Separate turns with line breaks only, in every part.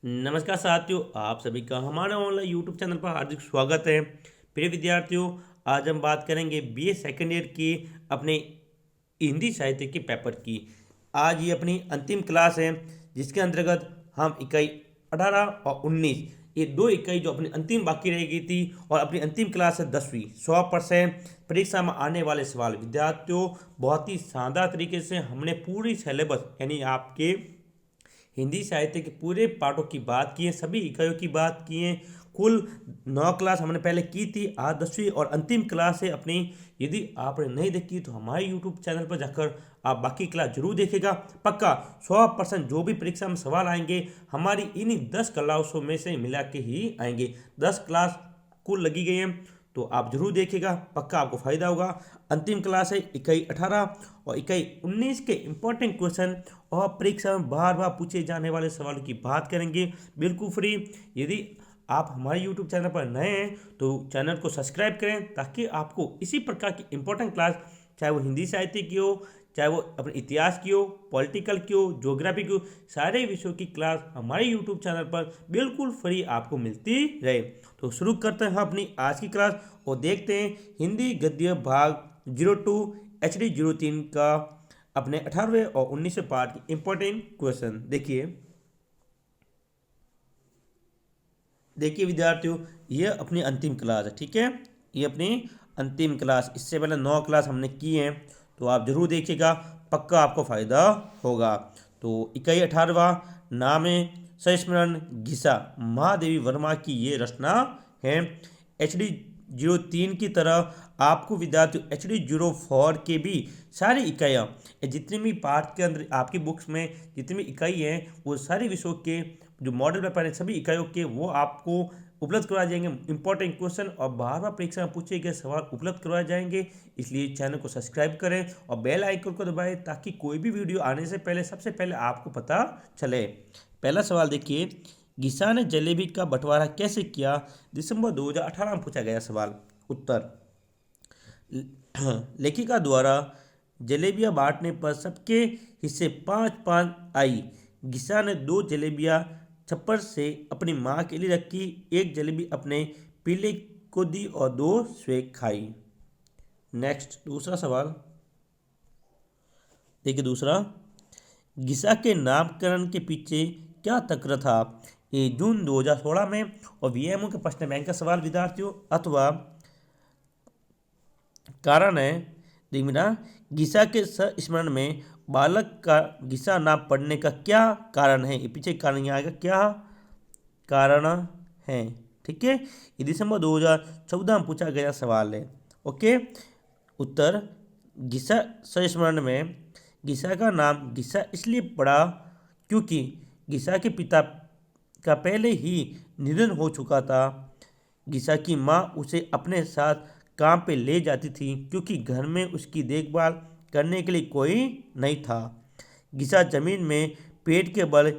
नमस्कार साथियों, आप सभी का हमारे ऑनलाइन यूट्यूब चैनल पर हार्दिक स्वागत है। प्रिय विद्यार्थियों, आज हम बात करेंगे बीए सेकेंड ईयर की अपने हिंदी साहित्य के पेपर की। आज ये अपनी अंतिम क्लास है, जिसके अंतर्गत हम इकाई 18 और 19 ये दो इकाई जो अपनी अंतिम बाकी रह गई थी, और अपनी अंतिम क्लास है 10वीं 100% परीक्षा में आने वाले सवाल। विद्यार्थियों, बहुत ही शानदार तरीके से हमने पूरी सिलेबस यानी आपके हिंदी साहित्य के पूरे पाठों की बात की है, सभी इकाइयों की बात की है। कुल 9 क्लास हमने पहले की थी, आज 10वीं और अंतिम क्लास है अपनी। यदि आपने नहीं देखी तो हमारे यूट्यूब चैनल पर जाकर आप बाकी क्लास जरूर देखेगा। पक्का 100% जो भी परीक्षा में सवाल आएंगे हमारी इन्हीं 10 क्लासों में से मिला के ही आएंगे। 10 क्लास कुल लगी गई हैं, तो आप जरूर देखिएगा, पक्का आपको फायदा होगा। अंतिम क्लास है इकाई 18 और इकाई 19 के इंपॉर्टेंट क्वेश्चन और परीक्षा में बार बार पूछे जाने वाले सवालों की बात करेंगे, बिल्कुल फ्री। यदि आप हमारे YouTube चैनल पर नए हैं तो चैनल को सब्सक्राइब करें, ताकि आपको इसी प्रकार की इंपॉर्टेंट क्लास, चाहे वो हिंदी साहित्य की हो, चाहे वो अपने इतिहास की हो, पॉलिटिकल की हो, ज्योग्राफी की हो, सारे विषयों की क्लास हमारे यूट्यूब चैनल पर बिल्कुल फ्री आपको मिलती रहे। तो शुरू करते हैं अपनी आज की क्लास और देखते हैं हिंदी गद्य भाग 02 HD 03 का अपने 18वें और 19वें पार्ट के इंपॉर्टेंट क्वेश्चन। देखिए विद्यार्थियों, ये अपनी अंतिम क्लास है, ठीक है। ये अपनी अंतिम क्लास, इससे पहले 9 क्लास हमने की हैं, तो आप जरूर देखिएगा, पक्का आपको फायदा होगा। तो इकाई 18वां, नाम है संस्मरण घिसा। महादेवी वर्मा की ये रचना है। HD 03 की तरह आपको विद्यार्थियों HD 04 के भी सारी इकाइयाँ, जितनी भी पाठ के अंदर आपकी बुक्स में जितनी भी इकाई हैं, वो सारे विषयों के जो मॉडल पेपर है सभी इकाइयों के वो आपको उपलब्ध करवाए जाएंगे। इंपॉर्टेंट क्वेश्चन और बार बार परीक्षा में पूछे गए सवाल उपलब्ध करवाए जाएंगे। इसलिए चैनल को सब्सक्राइब करें और बेल आइकन को दबाएं, ताकि कोई भी वीडियो आने से पहले सबसे पहले आपको पता चले। पहला सवाल देखिए, घिसा ने जलेबी का बंटवारा कैसे किया? दिसंबर 2018 में पूछा गया सवाल। उत्तर, लेखिका द्वारा जलेबियां बांटने पर सबके हिस्से 5-5 आई। घिसा ने 2 जलेबियां छप्पर से अपनी माँ के लिए रखी, एक जलेबी अपने पीले को दी और 2 स्वयं खाई। नेक्स्ट दूसरा सवाल देखिए। दूसरा, घिसा के नामकरण के पीछे क्या तर्क था? ये जून 2016 में और VMO के प्रश्न बैंक का सवाल विद्यार्थियों, अथवा कारण है। देखना, घिसा के स्मरण में बालक का घिसा नाम पढ़ने का क्या कारण है? ये पीछे कारण यहाँ आएगा, क्या कारण है, ठीक है। ये दिसंबर 2014 में पूछा गया सवाल है। ओके। उत्तर, घिसा संस्मरण में घिसा का नाम घिसा इसलिए पड़ा क्योंकि घिसा के पिता का पहले ही निधन हो चुका था। घिसा की माँ उसे अपने साथ काम पे ले जाती थी, क्योंकि घर में उसकी देखभाल करने के लिए कोई नहीं था। घिसा जमीन में पेट के बल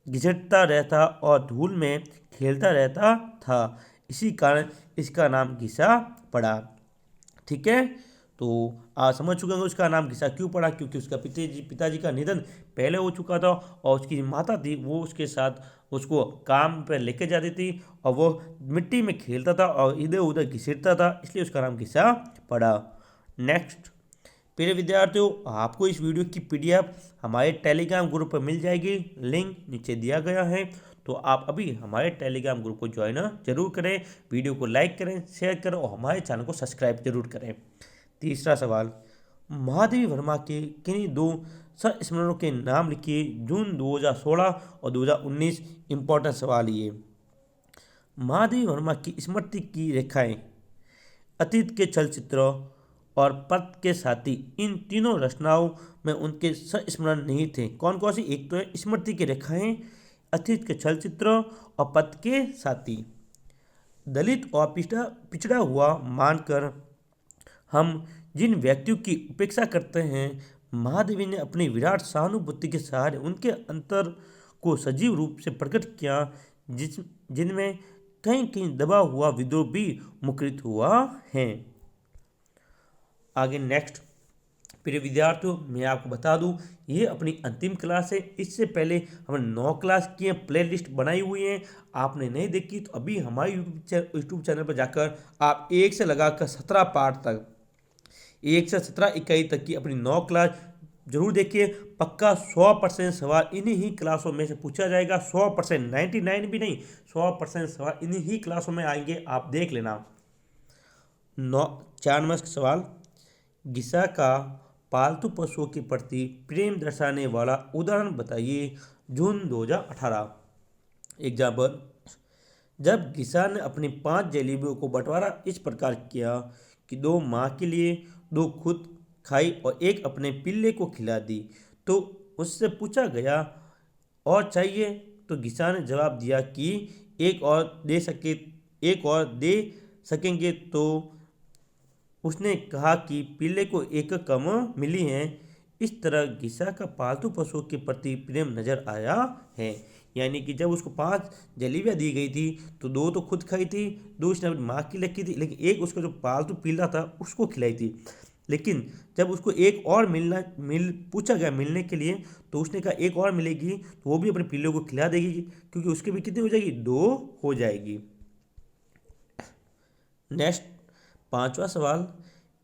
घिसटता रहता और धूल में खेलता रहता था, इसी कारण इसका नाम घिसा पड़ा, ठीक है। तो आप समझ चुके होंगे उसका नाम घिसा क्यों पड़ा, क्योंकि उसका पिताजी का निधन पहले हो चुका था, और उसकी माता थी वो उसके साथ उसको काम पर लेके जाती थी, और वो मिट्टी में खेलता था और इधर उधर घिसटता था, इसलिए उसका नाम घिसा पड़ा। नेक्स्ट, प्रिय विद्यार्थियों, आपको इस वीडियो की PDF हमारे टेलीग्राम ग्रुप पर मिल जाएगी, लिंक नीचे दिया गया है। तो आप अभी हमारे टेलीग्राम ग्रुप को ज्वाइन जरूर करें, वीडियो को लाइक करें, शेयर करें और हमारे चैनल को सब्सक्राइब जरूर करें। तीसरा सवाल, महादेवी वर्मा के किन्हीं 2 संस्मरणों के नाम लिखिए। जून 2016 और 2019 इंपॉर्टेंट सवाल ये। महादेवी वर्मा की स्मृति की रेखाएं, अतीत के चलचित्र और पथ के साथी, इन तीनों रचनाओं में उनके संस्मरण नहीं थे। कौन कौन सी? एक तो है स्मृति की रेखाएं, अतीत के चलचित्र और पथ के साथी। दलित और पिछड़ा हुआ मानकर हम जिन व्यक्तियों की उपेक्षा करते हैं, महादेवी ने अपनी विराट सहानुभूति के सहारे उनके अंतर को सजीव रूप से प्रकट किया, जिनमें कहीं कहीं दबा हुआ विद्रोह भी मुखरित हुआ है। आगे नेक्स्ट, प्रिय विद्यार्थियों, मैं आपको बता दूं, ये अपनी अंतिम क्लास है। इससे पहले हमने 9 क्लास की हैं, प्ले लिस्ट बनाई हुई है। आपने नहीं देखी तो अभी हमारे यूट्यूब चैनल पर जाकर आप 1 से लगाकर 17 पार्ट तक, 1 से 17 इकाई तक की अपनी 9 क्लास जरूर देखिए। पक्का 100% सवाल इन्हीं ही क्लासों में से पूछा जाएगा। 100%, 99 भी नहीं, 100% सवाल इन्हीं ही क्लासों में आएंगे, आप देख लेना। 94वां सवाल, गिसा का पालतू पशुओं के प्रति प्रेम दर्शाने वाला उदाहरण बताइए। जून 2018। एग्जाम्पल, जब गिसा ने अपनी 5 जलेबियों को बंटवारा इस प्रकार किया कि 2 माँ के लिए, 2 खुद खाई और 1 अपने पिल्ले को खिला दी, तो उससे पूछा गया और चाहिए, तो गिसा ने जवाब दिया कि एक और दे सकेंगे, तो उसने कहा कि पिल्ले को 1 कम मिली है। इस तरह गिसा का पालतू पशुओं के प्रति प्रेम नजर आया है। यानी कि जब उसको 5 जलेबियाँ दी गई थी तो 2 तो खुद खाई थी, 2 उसने अपनी माँ की रखी थी, लेकिन 1 उसका जो पालतू पिल्ला था उसको खिलाई थी। लेकिन जब उसको 1 और पूछा गया मिलने के लिए, तो उसने कहा 1 और मिलेगी तो वो भी अपने पिल्लों को खिला देगी, क्योंकि उसके भी कितनी हो जाएगी, 2 हो जाएगी। नेक्स्ट 5वां सवाल,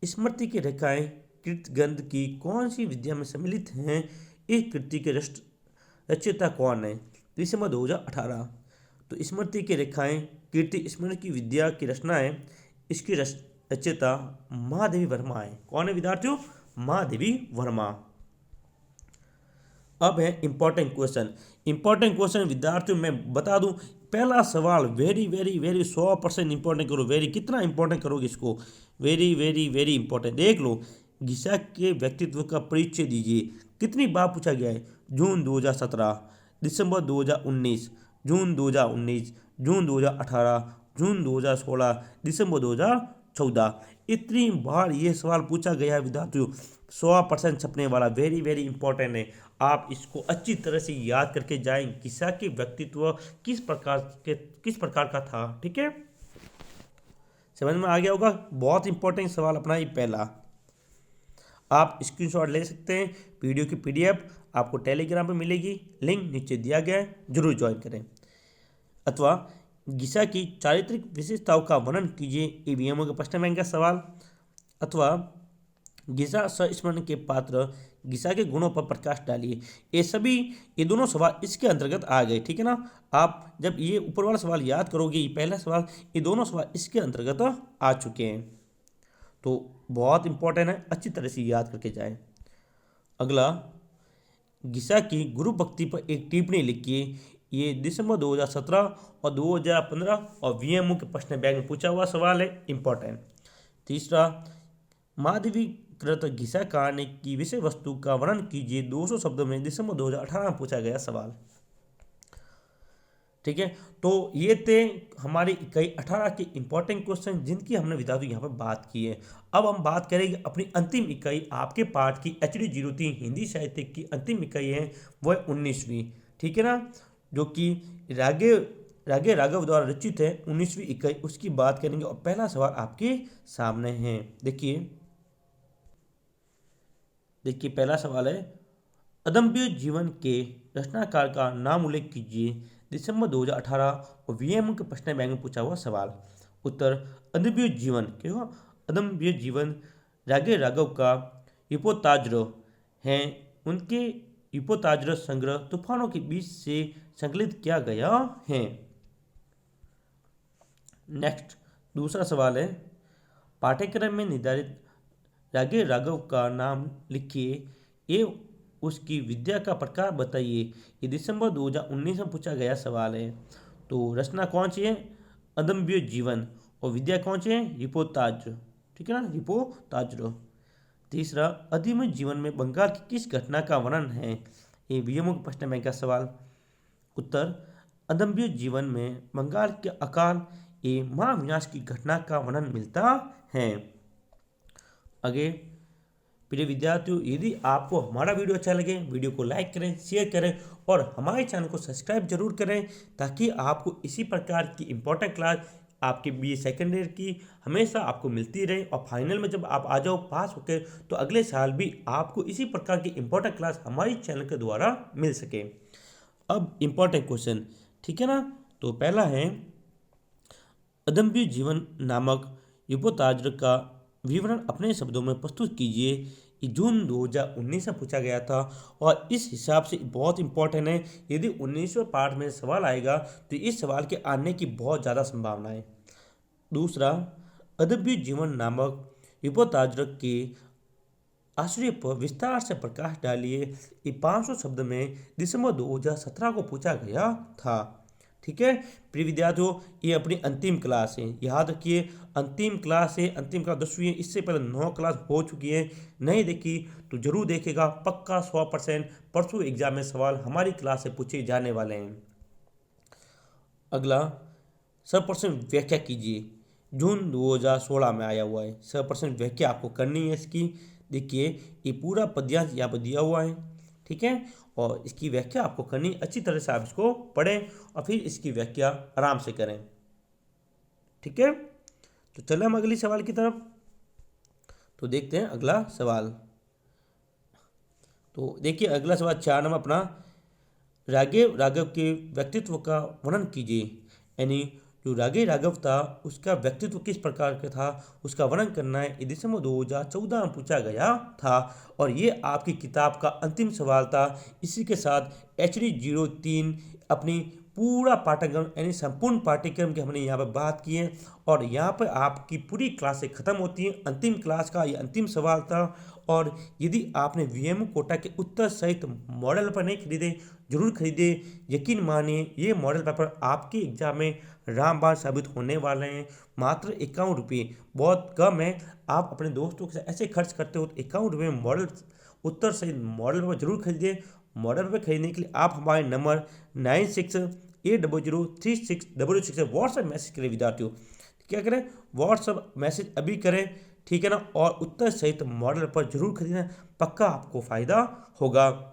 स्मृति की रेखाएं कृतगंध की कौन सी विद्या में सम्मिलित हैं? इस कृति के रचयिता कौन है? दिसंबर 2018। तो स्मृति की रेखाएं कीर्ति स्मरण की विद्या की रचना है। इसकी रचयिता महादेवी वर्मा है। कौन है विद्यार्थियों? महादेवी वर्मा। अब है इंपॉर्टेंट क्वेश्चन विद्यार्थियों, मैं बता दूं, पहला सवाल वेरी वेरी वेरी 100% इंपॉर्टेंट करो। वेरी कितना इंपॉर्टेंट करोगे इसको? Very very very important. देख लो, गिसा के व्यक्तित्व का परिचय दीजिए। कितनी बार पूछा गया है? जून 2017, दिसंबर 2019, जून 2019, जून 2018, जून 2016, दिसंबर 2014। इतनी बार ये सवाल पूछा गया है विद्यार्थियों। 100% छपने वाला, वेरी वेरी इंपॉर्टेंट है। आप इसको अच्छी तरह से याद करके जाएं, गिसा के व्यक्तित्व किस प्रकार का था। ठीक है, समझ में आ गया होगा। बहुत इंपॉर्टेंट सवाल अपना ये पहला। आप स्क्रीनशॉट ले सकते हैं। वीडियो की पीडीएफ आपको टेलीग्राम पे मिलेगी, लिंक नीचे दिया गया है, जरूर ज्वाइन करें। अथवा गिसा की चारित्रिक विशेषताओं का वर्णन कीजिए, ईवीएमओ के प्रश्न बैंक का सवाल। अथवा गिसा संस्मरण के पात्र गिसा के गुणों पर प्रकाश डालिए। ये दोनों सवाल इसके अंतर्गत आ गए। ठीक है ना, आप जब ये ऊपर वाला सवाल याद करोगे, ये पहला सवाल, ये दोनों सवाल इसके अंतर्गत आ चुके हैं। तो बहुत इंपॉर्टेंट है, अच्छी तरह से याद करके जाए। अगला, गिसा की गुरु भक्ति पर एक टिप्पणी लिखिए। ये दिसंबर 2017 और 2015 और वीएमओ के प्रश्न बैंक में पूछा हुआ सवाल है, इंपॉर्टेंट। तीसरा, महादेवी कृत गिसा कहानी की विषय वस्तु का वर्णन कीजिए 200 शब्दों में, दिसंबर 2018 में पूछा गया सवाल। ठीक है, तो ये थे हमारी इकाई 18 के इंपॉर्टेंट क्वेश्चन, जिनकी हमने विद्यार्थियों यहाँ पर बात की है। अब हम बात करेंगे अपनी अंतिम इकाई, आपके पाठ की HD 03 हिंदी साहित्य की अंतिम इकाई है, वो है 19वीं। ठीक है ना, जो कि रागे राघव द्वारा रचित है। 19वीं इकाई, उसकी बात करेंगे। और पहला सवाल आपके सामने है, देखिए पहला सवाल है, अदम्य जीवन के रचनाकार का नाम उल्लेख कीजिए। दिसंबर 2018 और वीएमओ के प्रश्न बैंक में पूछा हुआ सवाल। उत्तर, अदम्य जीवन, क्यों? अदम्य जीवन रागे राघव का युपोताज्र है। उनके युपोताज्र संग्रह तूफानों के बीच से संकलित किया गया है। नेक्स्ट, दूसरा सवाल है, पाठ्यक्रम में निर्धारित रागे राघव का नाम लिखिए, ये उसकी विद्या का प्रकार बताइए। ये दिसंबर 2019 में पूछा गया सवाल है। तो रचना कौन सी है? अदम्य जीवन। और विद्या कौन सी है? युपोताज्र। ठीक है ना, युपोताज्र। तीसरा, अदम्य जीवन में बंगाल की किस घटना का वर्णन है? ये वीएमओ के प्रश्न बैंक का सवाल। उत्तर, अदम्य जीवन में बंगाल के अकाल महाविनाश की घटना का वर्णन मिलता है। आगे, प्रिय विद्यार्थियों, यदि आपको हमारा वीडियो अच्छा लगे, वीडियो को लाइक करें, शेयर करें और हमारे चैनल को सब्सक्राइब जरूर करें, ताकि आपको इसी प्रकार की इंपॉर्टेंट क्लास आपके बीए सेकेंड ईयर की हमेशा आपको मिलती रहे, और फाइनल में जब आप आ जाओ पास होकर, तो अगले साल भी आपको इसी प्रकार की इंपॉर्टेंट क्लास हमारी चैनल के द्वारा मिल सके। अब इंपॉर्टेंट क्वेश्चन, ठीक है ना। तो पहला है, अदम्य जीवन नामक युवताज का विवरण अपने शब्दों में प्रस्तुत कीजिए। ये जून 2019 में पूछा गया था, और इस हिसाब से बहुत इंपॉर्टेंट है। यदि 19वें पार्ट में सवाल आएगा तो इस सवाल के आने की बहुत ज़्यादा संभावना है। दूसरा, अदम्य जीवन नामक युवताज के आश्रय पर विस्तार से प्रकाश डालिए। ये 500 शब्द में दिसंबर 2017 को पूछा गया था। ठीक है प्रिय विद्यार्थियों, ये अपनी अंतिम क्लास है, याद रखिए अंतिम क्लास है, अंतिम क्लास 10वीं है। इससे पहले 9 क्लास हो चुकी है, नहीं देखी तो जरूर देखेगा, पक्का 100%। परसों एग्जाम में सवाल हमारी क्लास से पूछे जाने वाले हैं। अगला, 100% व्याख्या कीजिए। जून 2016 में आया हुआ है, 100% व्याख्या आपको करनी है इसकी। देखिए ये पूरा पद्यांश यहाँ पर दिया हुआ है, ठीक है, और इसकी व्याख्या आपको करनी, अच्छी तरह से आप इसको पढ़ें और फिर इसकी व्याख्या आराम से करें। ठीक है, तो चले हम अगली सवाल की तरफ। तो देखते हैं अगला सवाल। तो देखिए अगला सवाल 4 नंबर अपना, राघव के व्यक्तित्व का वर्णन कीजिए। यानी जो राघव था उसका व्यक्तित्व किस प्रकार का था उसका वर्णन करना है। ये दिसंबर 2014 में पूछा गया था, और ये आपकी किताब का अंतिम सवाल था। इसी के साथ HD 03 अपनी पूरा पाठ्यक्रम यानी संपूर्ण पाठ्यक्रम की हमने यहाँ पर बात की है, और यहाँ पर आपकी पूरी क्लासें खत्म होती हैं। अंतिम क्लास का ये अंतिम सवाल था, और यदि आपने VMO कोटा के उत्तर सहित मॉडल पेपर नहीं खरीदे, जरूर खरीदे। यकीन मानिए ये मॉडल पेपर आपके एग्जाम में रामबाण साबित होने वाले हैं। मात्र 51 रुपये, बहुत कम है। आप अपने दोस्तों के साथ ऐसे खर्च करते हो तो 51 रुपये में मॉडल उत्तर सहित मॉडल पेपर जरूर खरीदिए। मॉडल पेपर खरीदने के लिए आप हमारे नंबर 9680036006 से व्हाट्सएप मैसेज करें। विद्यार्थियों क्या करें, व्हाट्सएप मैसेज अभी करें, ठीक है ना, और उत्तर सहित मॉडल पर जरूर खरीदना, पक्का आपको फायदा होगा।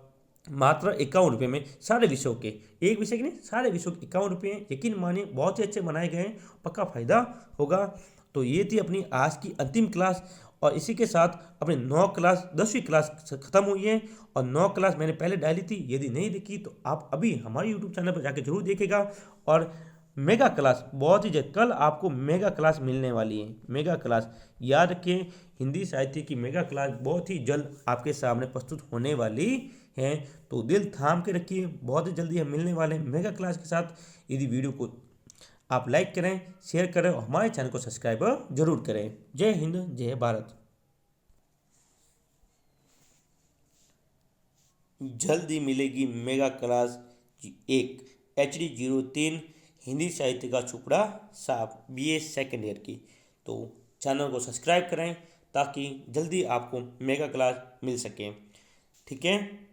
मात्र 51 रुपये में सारे विषयों के, एक विषय के नहीं सारे विषयों के 51 रुपये हैं। यकीन मानिए बहुत ही अच्छे बनाए गए हैं, पक्का फायदा होगा। तो ये थी अपनी आज की अंतिम क्लास, और इसी के साथ अपनी 9 क्लास 10वीं क्लास खत्म हुई है, और 9 क्लास मैंने पहले डाली थी। यदि नहीं देखी तो आप अभी हमारे यूट्यूब चैनल पर जाकर जरूर देखेगा। और मेगा क्लास बहुत ही जल्द, कल आपको मेगा क्लास मिलने वाली है। मेगा क्लास याद रखें, हिंदी साहित्य की मेगा क्लास बहुत ही जल्द आपके सामने प्रस्तुत होने वाली है। तो दिल थाम के रखिए, बहुत ही जल्दी हम मिलने वाले हैं मेगा क्लास के साथ। यदि वीडियो को आप लाइक करें, शेयर करें और हमारे चैनल को सब्सक्राइब जरूर करें। जय हिंद, जय भारत। जल्द ही मिलेगी मेगा क्लास 1 HD 03 हिंदी साहित्य का चुपड़ा साफ BA सेकेंड ईयर की। तो चैनल को सब्सक्राइब करें ताकि जल्दी आपको मेगा क्लास मिल सके। ठीक है।